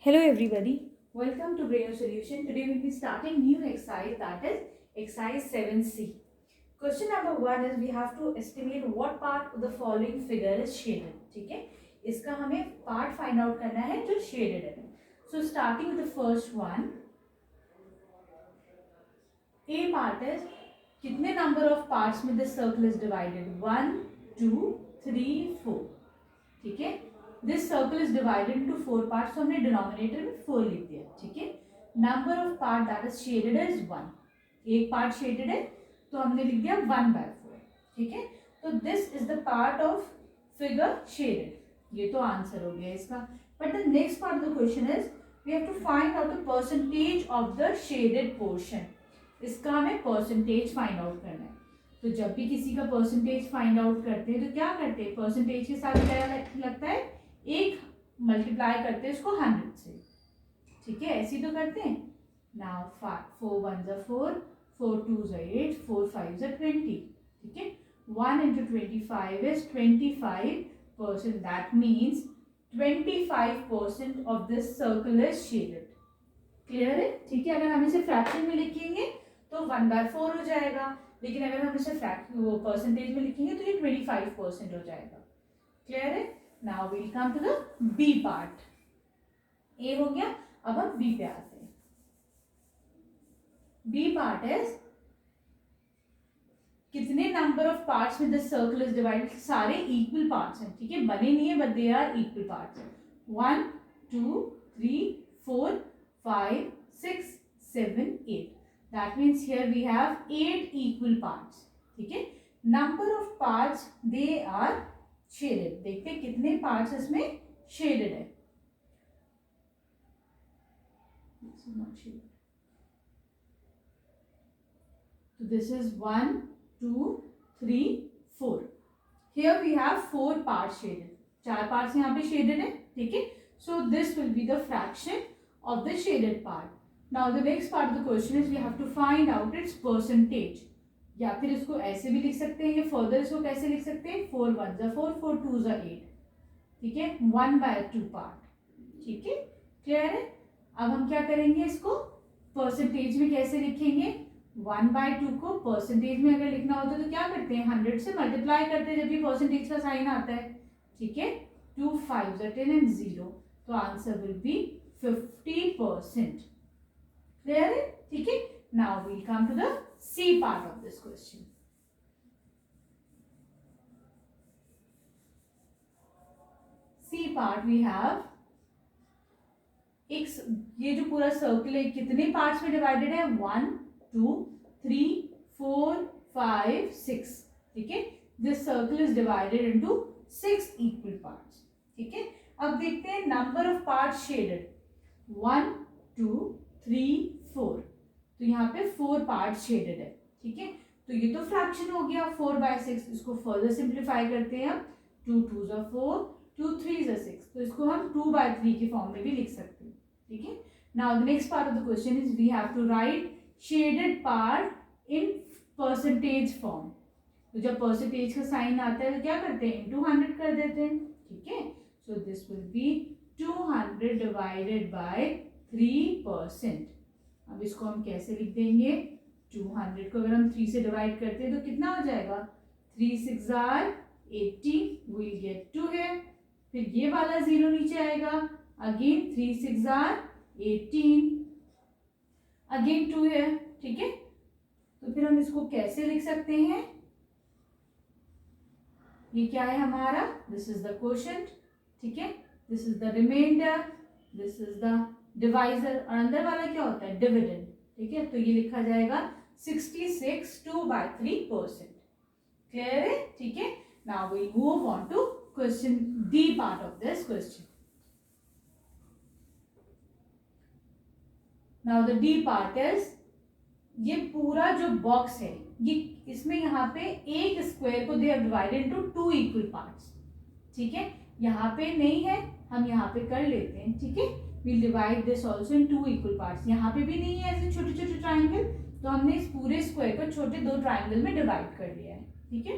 Hello everybody, welcome to Brain Solution. Today we'll be starting new exercise, that is exercise 7C. Question number 1 is we have to estimate what part of the following figure is shaded. ठीक है, इसका हमें part find out करना है जो shaded है. So starting with the first one, A part is कितने number of parts में the circle is divided? 1, 2, 3, 4. ठीक है, this circle is divided into 4 parts, तो हमने डिनोमिनेटर में 4 लिख दिया. ठीक है, number of part that is shaded is 1. एक पार्ट शेडेड है तो हमने लिख दिया 1/4. ठीक है, तो this is the part of figure shaded. ये तो आंसर हो गया इसका. But the next part of the question is we have to find out the percentage of the shaded portion. इसका हमें परसेंटेज फाइंड आउट करना है. तो जब भी किसी का परसेंटेज फाइंड आउट करते हैं तो क्या करते हैं, परसेंटेज के साथ क्या लगता है, एक मल्टीप्लाई करते हैं इसको 100 से. ठीक है, ऐसे तो करते हैं. नाउ 4 1 ज़ा 4, 4 2 ज़ा 8, 4 5 ज़ा 20. ठीक है, 1 into 25 is 25%. That means 25% of this circle is shaded. Clear है? ठीक है, अगर हम इसे फ्रैक्शन में लिखेंगे तो 1/4 हो जाएगा, लेकिन अगर हम इसे वो परसेंटेज में लिखेंगे तो ये 25% हो जाएगा. क्लियर है? Now we'll come to the B part. A हो गया, अब हम बी पे आते हैं. बी पार्ट इज कितने नंबर ऑफ पार्ट्स में द सर्कल इज डिवाइडेड. सारे इक्वल पार्ट्स हैं. ठीक है, बने नहीं है but they are equal parts. 1 2 3 4 5 6 7 8. That means here we have 8 equal parts. ठीक है, number of parts they are shaded. देखते हैं कितने parts इसमें shaded है. This is not shaded. So this is 1 2 3 4. Here we have 4 parts shaded. 4 parts यहाँ पे shaded है. ठीक है, so this will be the fraction of the shaded part. Now the next part of the question is we have to find out its percentage. या फिर इसको ऐसे भी लिख सकते हैं, या फर्दर इसको कैसे लिख सकते हैं, 4 1 ज़ा 4, 4 2 ज़ा 8. ठीक है, 1/2 पार्ट. ठीक है, क्लियर है? अब हम क्या करेंगे, इसको परसेंटेज में कैसे लिखेंगे. 1/2 को परसेंटेज में अगर लिखना होता है तो क्या करते हैं, 100 से मल्टीप्लाई करते हैं जब भी परसेंटेज का साइन आता है. ठीक है, 2 5 ज़ा 10 एंड 0, तो answer will be 50%. Clear it? ठीक है, now we'll come to the C part of this question. C part we have ये जो पूरा सर्कल है कितने पार्ट्स में डिवाइडेड है, 1 2 3 4 5 6. ठीक है, this circle is divided into 6 equal parts. ठीक है, अब देखते हैं नंबर ऑफ पार्ट्स शेडेड. 1 2 3 4. तो यहाँ पे 4 पार्ट शेडेड है. ठीक है, तो ये तो फ्रैक्शन हो गया 4/6. इसको फर्दर सिंप्लीफाई करते हैं हम. 2 2 ज़ा 4, 2 3 ज़ा 6. तो इसको हम 2/3 के फॉर्म में भी लिख सकते हैं. ठीक है, now the next part of the question is we have to write shaded part in percentage form. तो जब परसेंटेज का साइन आता है तो क्या करते हैं, इनटू 100 कर देते हैं. ठीक है, so this will be 200 divided by 3%. अब इसको हम कैसे लिख देंगे, 200 को अगर हम 3 से डिवाइड करते हैं तो कितना हो जाएगा, 3 6 आर 80. विल गेट 2 है, फिर ये वाला 0 नीचे आएगा, अगेन 3 6 आर 18, अगेन 2 है. ठीक है, तो फिर हम इसको कैसे लिख सकते हैं, ये क्या है हमारा, दिस इज द क्वोशंट. ठीक है, this is the remainder, this is the divisor, और अंदर वाला क्या होता है, डिविडेंड. ठीक है, तो ये लिखा जाएगा 66 2/3%. क्लियर है? ठीक है, now we move on to question D part of this question. Now the D part is ये पूरा जो बॉक्स है, ये इसमें यहाँ पे एक स्क्वायर को they have divided into 2 equal parts. ठीक है, यहाँ पे नहीं है, हम यहाँ पे कर लेते हैं. ठीक है, we'll divide this also in 2 equal parts. यहाँ पे भी नहीं है ऐसे छोटे छोटे ट्राइंगल, तो हमने इस पूरे स्क्वायर को छोटे 2 ट्राइंगल में डिवाइड कर लिया है. ठीक है,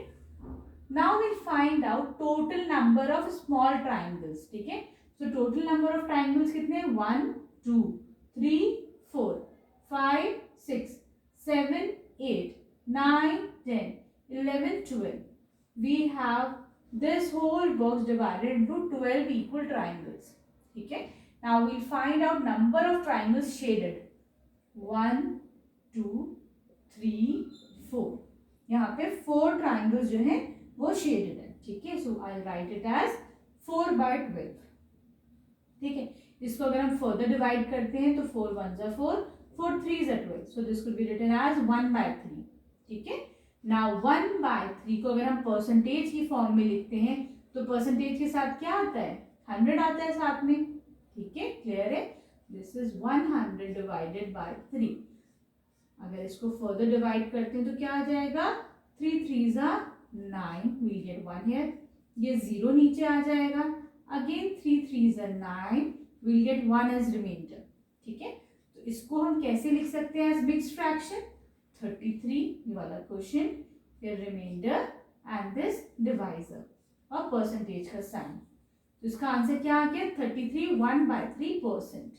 now we'll find out total number of small triangles. ठीक है, so total number of triangles कितने? 1 2 3 4 5 6 7 8 9 10 11 12. We have this whole box divided into 12 equal triangles. ठीक है. Now we'll find out number of triangles shaded. 1 2 3 4. यहाँ पे 4 triangles जो हैं वो shaded है. ठीक है. So I'll write it as 4 by 12. ठीक है. इसको अगर हम further divide करते हैं तो 4 1s are 4, 4 3s are 12. So this could be written as 1 by 3. ठीक है. Now 1 by 3 को अगर हम परसेंटेज की फॉर्म में लिखते हैं तो परसेंटेज के साथ क्या आता है? 100 आता है साथ में. ठीक है. क्लियर है? This is 100 divided by 3. अगर इसको फर्दर डिवाइड करते हैं तो क्या आ जाएगा? 3 3s are 9. We get 1 here. ये 0 नीचे आ जाएगा. Again 3 3s are 9. We get 1 as remainder. ठीक है. तो इसको हम कैसे लिख सकते हैं एज मिक्स्ड फ्रैक्शन? 33 ये वाला क्वेश्चन, फिर रिमाइंडर एंड दिस डिवाइजर और परसेंटेज का साइन. तो इसका आंसर क्या आ गया? 33 1 by 3%.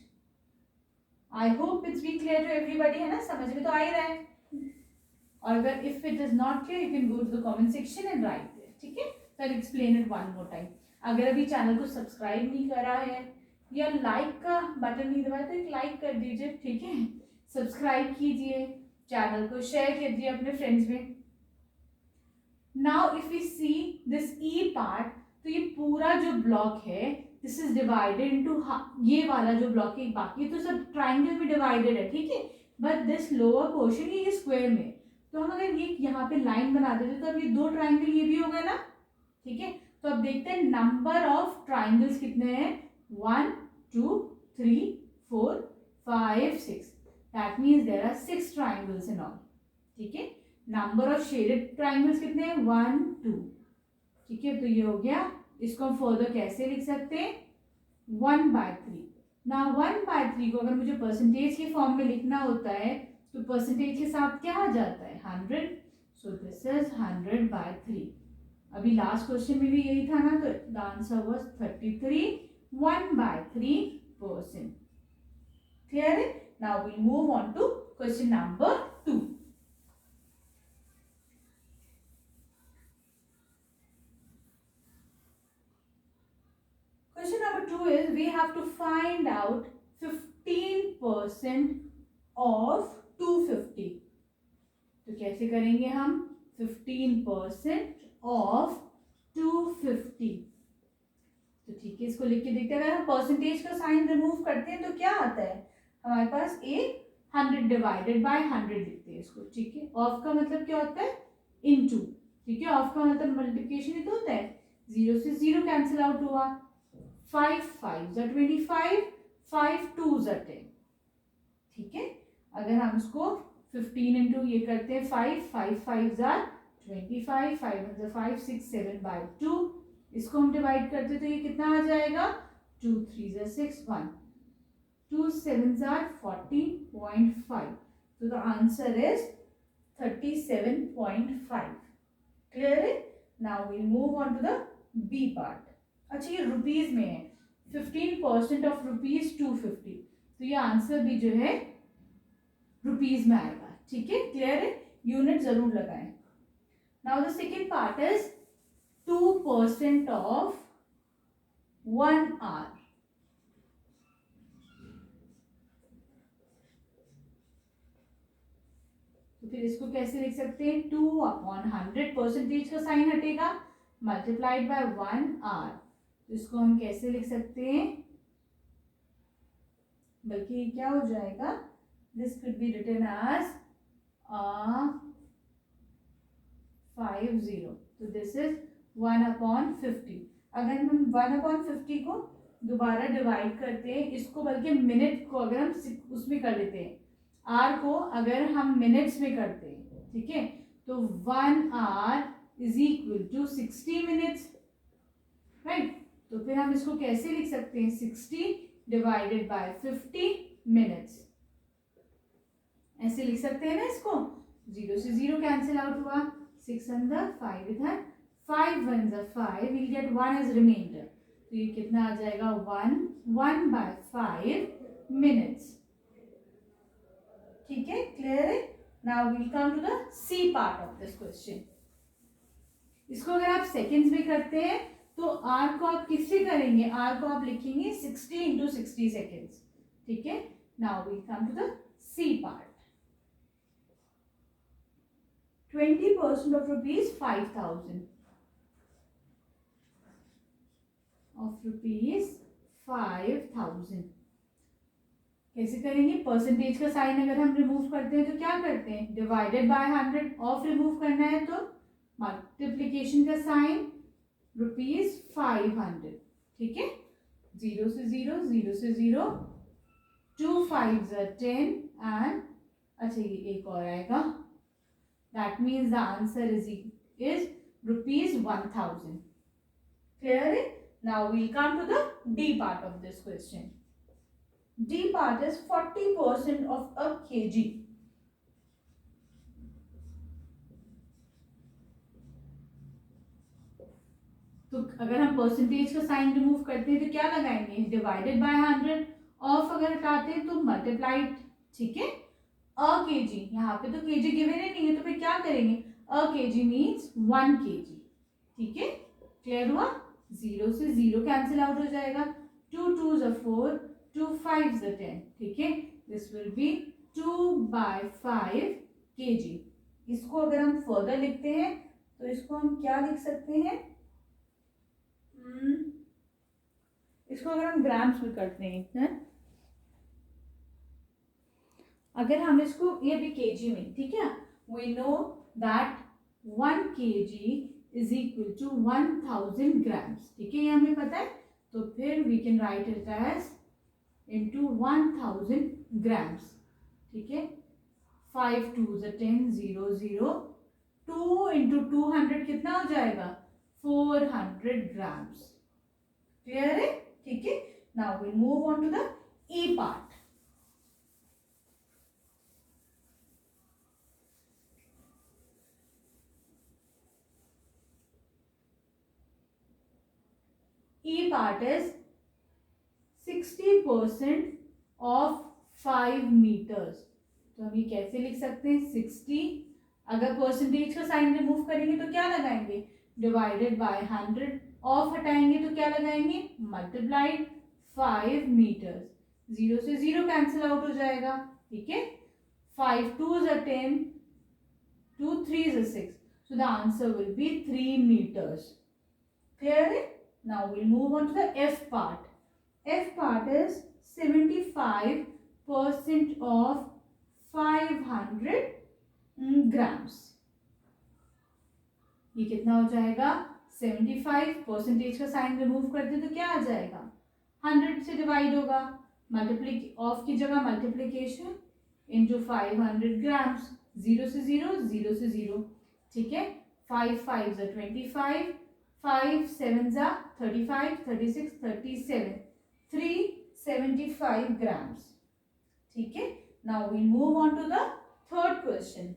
I hope it's be clear to everybody. है ना? समझ में तो आ ही रहा है. और अगर if it is not clear you can go to the comment section and write there. ठीक है. तो I explain it one more time. अगर अभी चैनल को सब्सक्राइब नहीं करा है या लाइक का बटन नहीं दबाया तो एक लाइक कर दीजिए. ठीक है. सब्सक्राइब कीजिए, चैनल को शेयर कीजिए अपने फ्रेंड्स में. Now if we see this E part, तो ये पूरा जो ब्लॉक है दिस इज डिवाइडेड इनटू, ये वाला जो ब्लॉक है बाकी तो सब ट्राइंगल में डिवाइडेड है. ठीक है. बट दिस लोअर पोर्शन ये स्क्वायर में. तो हम अगर ये यहाँ पे लाइन बना देते तो अब ये 2 ट्राइंगल ये भी हो गए ना. ठीक है. तो अब देखते हैं नंबर ऑफ ट्राइंगल्स कितने हैं. 1 2 3 4 5 6. That means there are 6 triangles in all. ठीक है. नंबर ऑफ शेडेड ट्राइंगल्स कितने हैं? 1 2. ठीक है. तो ये हो गया. इसको हम फर्दर कैसे लिख सकते हैं? 1 by 3. ना 1 by 3 को अगर मुझे परसेंटेज के फॉर्म में लिखना होता है तो परसेंटेज के साथ क्या आ जाता है? 100. So this is 100 by 3. अभी लास्ट क्वेश्चन में भी यही था ना. तो the answer was 33 1 by 3%. Clear है? Now we'll move on to question number 2. Question number 2 is we have to find out 15% of 250. तो कैसे करेंगे हम? 15% of 250. तो ठीक है. इसको लिख के देखते हैं. अगर हम परसेंटेज का साइन रिमूव करते हैं तो क्या आता है हमारे पास? 100 डिवाइडेड बाय 100 लिखते हैं इसको. ठीक है. ऑफ का मतलब क्या होता है? इनटू. ठीक है. ऑफ का मतलब मल्टीप्लिकेशन ही तो होता है. 0 से 0 कैंसिल आउट हुआ. 5 5s are 25, 5 2s are 10. ठीक है. अगर हम इसको 15 इंटू ये करते हैं 5 5 5s are 25, 5 1s are 5 6 7 by 2. इसको हम डिवाइड करते तो ये कितना आ जाएगा? 2 3s are 6 1 2 7s are 14.5. So the answer is 37.5. Clear है? Now we'll move on to the B part. अच्छा ये रुपीज में है. 15% ऑफ रुपीज 250. तो ये आंसर भी जो है रुपीज में आएगा. ठीक है. क्लियर है? यूनिट जरूर लगाएं. Now the second part is 2% of 1 hour. तो फिर इसको कैसे लिख सकते हैं? 2/100. परसेंटेज का साइन हटेगा. Multiplied by 1 hour. तो इसको हम कैसे लिख सकते हैं? बल्कि क्या हो जाएगा? This could be written as 50. तो दिस इज 1/50. अगर हम 1/50 को दोबारा डिवाइड करते हैं इसको, बल्कि मिनट को अगर हम उसमें कर लेते हैं, आर को अगर हम मिनट्स में करते हैं. ठीक है. तो 1 hour is equal to 60 minutes. Right. तो फिर हम इसको कैसे लिख सकते हैं? 60 डिवाइडेड बाय 50 minutes. ऐसे लिख सकते हैं ना इसको. 0 से 0 कैंसिल आउट हुआ. 6 अंदर 5 इधर. 5 1s are 5. We'll get 1 as remainder. तो ये कितना आ जाएगा 1 minutes. ठीक है, क्लियर है. Now we'll come to the C part of this question. इसको अगर आप सेकेंड्स में करते हैं तो आर को आप किससे करेंगे, आर को आप लिखेंगे 60 इंटू 60 सेकेंड्स. ठीक है, now we'll come to the C part. 20% of rupees 5,000. Of rupees 5,000. कैसे करेंगे, परसेंटेज का साइन अगर हम रिमूव करते हैं तो क्या करते हैं, डिवाइडेड बाय 100. ऑफ रिमूव करना है तो मल्टीप्लीकेशन का साइन ₹500. ठीक है, 0 से 0, 0 से 0, 2 5s are 10 एंड अच्छा ये एक और आएगा. That means the answer is ₹1,000. Clear है. Now we'll come to the D part of this question. D part is 40% of a kg. तो अगर हम परसेंटेज का साइन रिमूव करते हैं तो क्या लगाएंगे, डिवाइडेड बाय 100. ऑफ अगर हटाते हैं तो मल्टीप्लाइड. ठीक है, अ केजी, यहाँ पे तो केजी गिवन ही नहीं है तो फिर क्या करेंगे, अ केजी मीन्स 1 kg. ठीक है, क्लियर हुआ. 0 से 0 कैंसिल आउट हो जाएगा. 2 2s are 4, 2 5s are 10. ठीक है, दिस विल बी 2/5 kg. इसको अगर हम फर्दर लिखते हैं तो इसको हम क्या लिख सकते हैं, इसको अगर हम ग्राम्स में करते हैं, अगर हम इसको ये भी केजी में, ठीक है, we know that 1 kg is equal to 1000 grams. ठीक है, ये हमें पता है. तो फिर we can write it as into 1000 grams. ठीक है, 5 2s are 10, 0 0, 2 into 200 कितना हो जाएगा, 400 grams. क्लियर है. ठीक है, now we move on to the E part. E part is 60% of 5 meters. तो हम ये कैसे लिख सकते हैं, 60 अगर परसेंटेज का साइन रिमूव करेंगे तो क्या लगाएंगे, डिवाइडेड बाय 100. ऑफ हटाएंगे तो क्या लगाएंगे, मल्टीप्लाइड 5 meters. 0 से 0 कैंसिल आउट हो जाएगा. ठीक है, 5 2s are 10, 2 3s are 6. So the answer will be 3 meters. Clear है. Now we'll move on to the F part. F part is 75% of 500 grams. ये कितना हो जाएगा, 75. परसेंटेज का साइन रिमूव करते तो क्या आ जाएगा, 100 से डिवाइड होगा. ऑफ की जगह मल्टीप्लीकेशन इंटू 500 grams. 0 से 0, 0 से 0. ठीक है, 5 5s are 25, 5 7s are 35, 36, 37, 375 grams. ठीक है, now we move on to the third question.